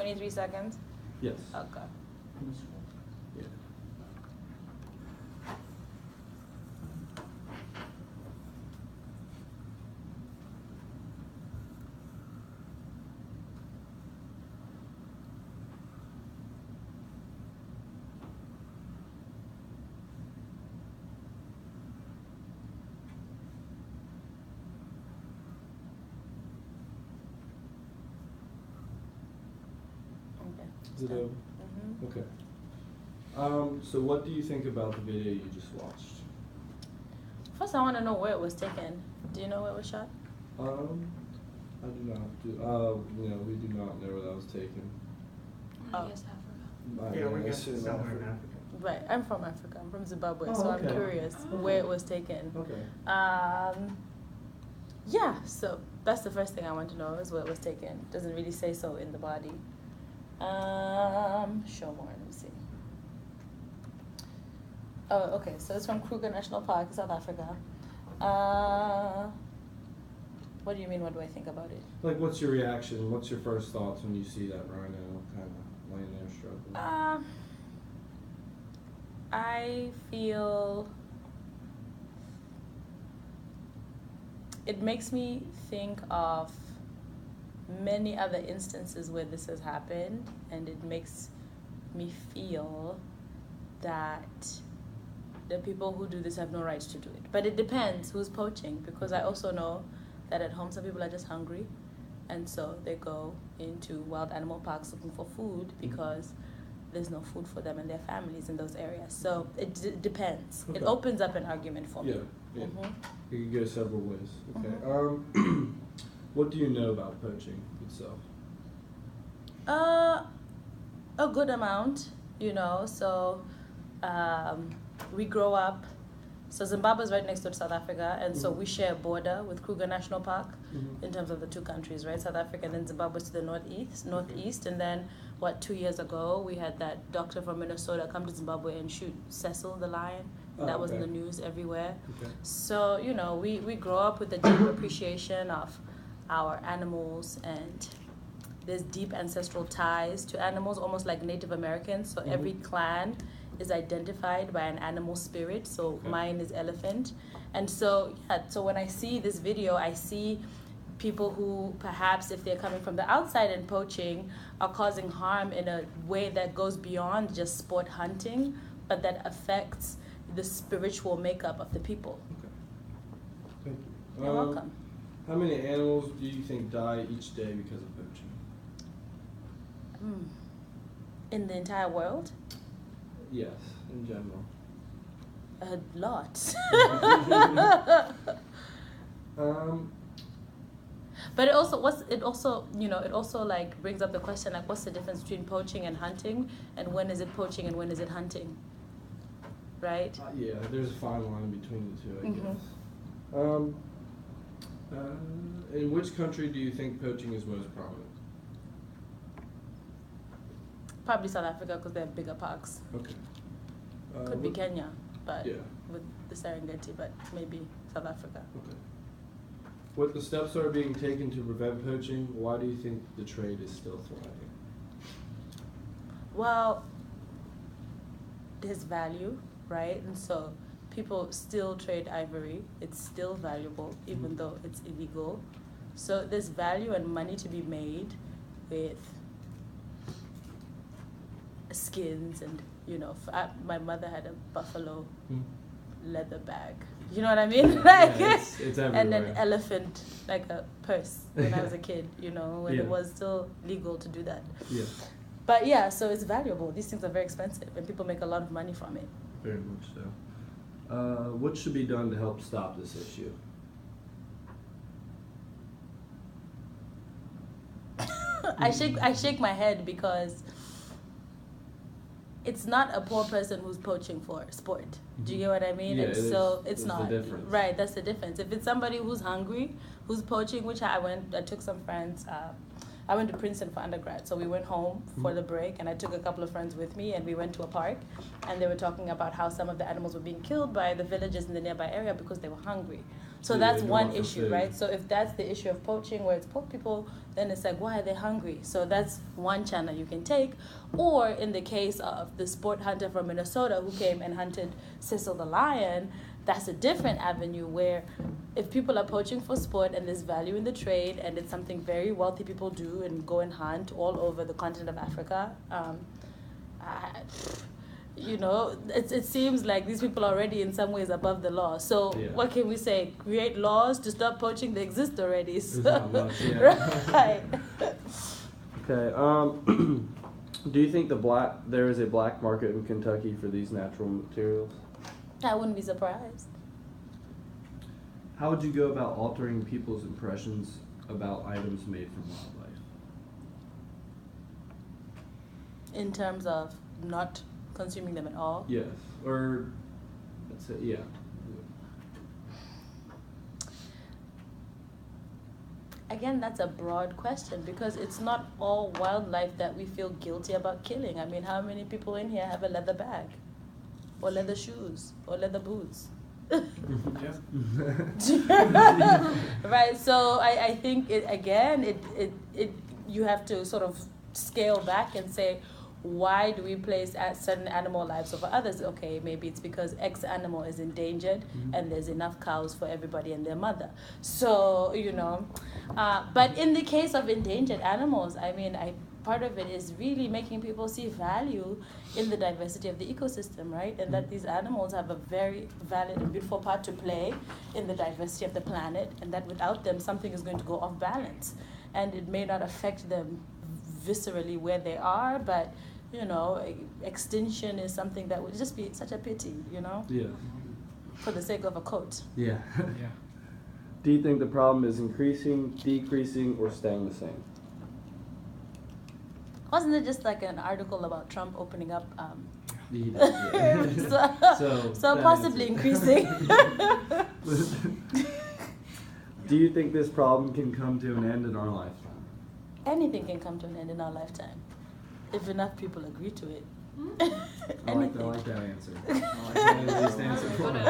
23 seconds? Yes. Okay. Yeah. Okay. Is it over? Mm-hmm. Okay. So what do you think about the video you just watched? First, I want to know where it was taken. Do you know where it was shot? I do not we do not know where that was taken. Oh. Yes, Africa. Yeah, we guess assume it's somewhere in Africa. Africa. Right, I'm from Africa. I'm from Zimbabwe, Oh, so okay. I'm curious where it was taken. Okay. Yeah, so that's the first thing I want to know is where it was taken. Doesn't really say so in the body. Show more. Let me see. Oh, okay. So it's from Kruger National Park, South Africa. What do you mean? What do I think about it? Like, what's your reaction? What's your first thoughts when you see that rhino kind of laying there struggling? I feel it makes me think of many other instances where this has happened, and it makes me feel that the people who do this have no rights to do it. But it depends who's poaching, because I also know that at home some people are just hungry, and so they go into wild animal parks looking for food because there's no food for them and their families in those areas. So it depends. Okay. It opens up an argument for me. Yeah. Mhm. It could go several ways. Okay. Mm-hmm. What do you know about poaching itself? A good amount, so we grow up. So Zimbabwe is right next to South Africa, and so we share a border with Kruger National Park in terms of the two countries, right? South Africa and then Zimbabwe to the northeast. And then, 2 years ago, we had that doctor from Minnesota come to Zimbabwe and shoot Cecil the lion. That was in the news everywhere. Okay. So, we grow up with a deep appreciation of our animals, and there's deep ancestral ties to animals, almost like Native Americans. So every clan is identified by an animal spirit. So mine is elephant. And so, so when I see this video, I see people who perhaps, if they're coming from the outside and poaching, are causing harm in a way that goes beyond just sport hunting, but that affects the spiritual makeup of the people. Okay. Thank you. You're welcome. How many animals do you think die each day because of poaching? In the entire world? Yes, in general. A lot. But it also like brings up the question, like, what's the difference between poaching and hunting, and when is it poaching and when is it hunting, right? Yeah, there's a fine line between the two, I guess. In which country do you think poaching is most prominent? Probably South Africa, because they have bigger parks. Okay. Could be Kenya, but Yeah. with the Serengeti, but maybe South Africa. Okay. What the steps are being taken to prevent poaching, why do you think the trade is still thriving? Well, there's value, right? And so people still trade ivory. It's still valuable, even though it's illegal. So there's value and money to be made with skins, and my mother had a buffalo leather bag. You know what I mean? It's everywhere. And an elephant, like a purse, when I was a kid. When it was still legal to do that. Yeah. But yeah, so it's valuable. These things are very expensive, and people make a lot of money from it. Very much so. What should be done to help stop this issue? I shake my head, because it's not a poor person who's poaching for sport. Do you get what I mean? Yeah, and so it's that's not. the difference. Right, that's the difference. If it's somebody who's hungry, who's poaching, which I took some friends, I went to Princeton for undergrad, so we went home for the break, and I took a couple of friends with me, and we went to a park, and they were talking about how some of the animals were being killed by the villagers in the nearby area because they were hungry. So Yeah, that's they one want the issue, food. right? So if that's the issue of poaching, where it's poor people, then it's like, why are they hungry? So that's one channel you can take. Or in the case of the sport hunter from Minnesota who came and hunted Cecil the lion, that's a different avenue where if people are poaching for sport and there's value in the trade and it's something very wealthy people do and go and hunt all over the continent of Africa, you know, it seems like these people are already in some ways above the law. So Yeah. what can we say? Create laws to stop poaching? They exist already. So. There's not much, yeah. Right. Okay. Do you think there is a black market in Kentucky for these natural materials? I wouldn't be surprised. How would you go about altering people's impressions about items made from wildlife? In terms of not consuming them at all. Yes, or let's say, yeah. Again, that's a broad question because it's not all wildlife that we feel guilty about killing. I mean, how many people in here have a leather bag? Or leather shoes? Or leather boots? Right, so I think you have to sort of scale back and say, why do we place certain animal lives over others? Okay, maybe it's because X animal is endangered and there's enough cows for everybody and their mother. So, you know, but in the case of endangered animals, I mean, part of it is really making people see value in the diversity of the ecosystem, right? And that these animals have a very valid and beautiful part to play in the diversity of the planet, and that without them, something is going to go off balance. And it may not affect them viscerally where they are, but you know, extinction is something that would just be such a pity, you know, Yeah. for the sake of a coat. Yeah. Yeah. Do you think the problem is increasing, decreasing, or staying the same? Wasn't it just like an article about Trump opening up? So possibly increasing. Do you think this problem can come to an end in our lifetime? Anything can come to an end in our lifetime, if enough people agree to it. I like that answer. I like that at least answer for it.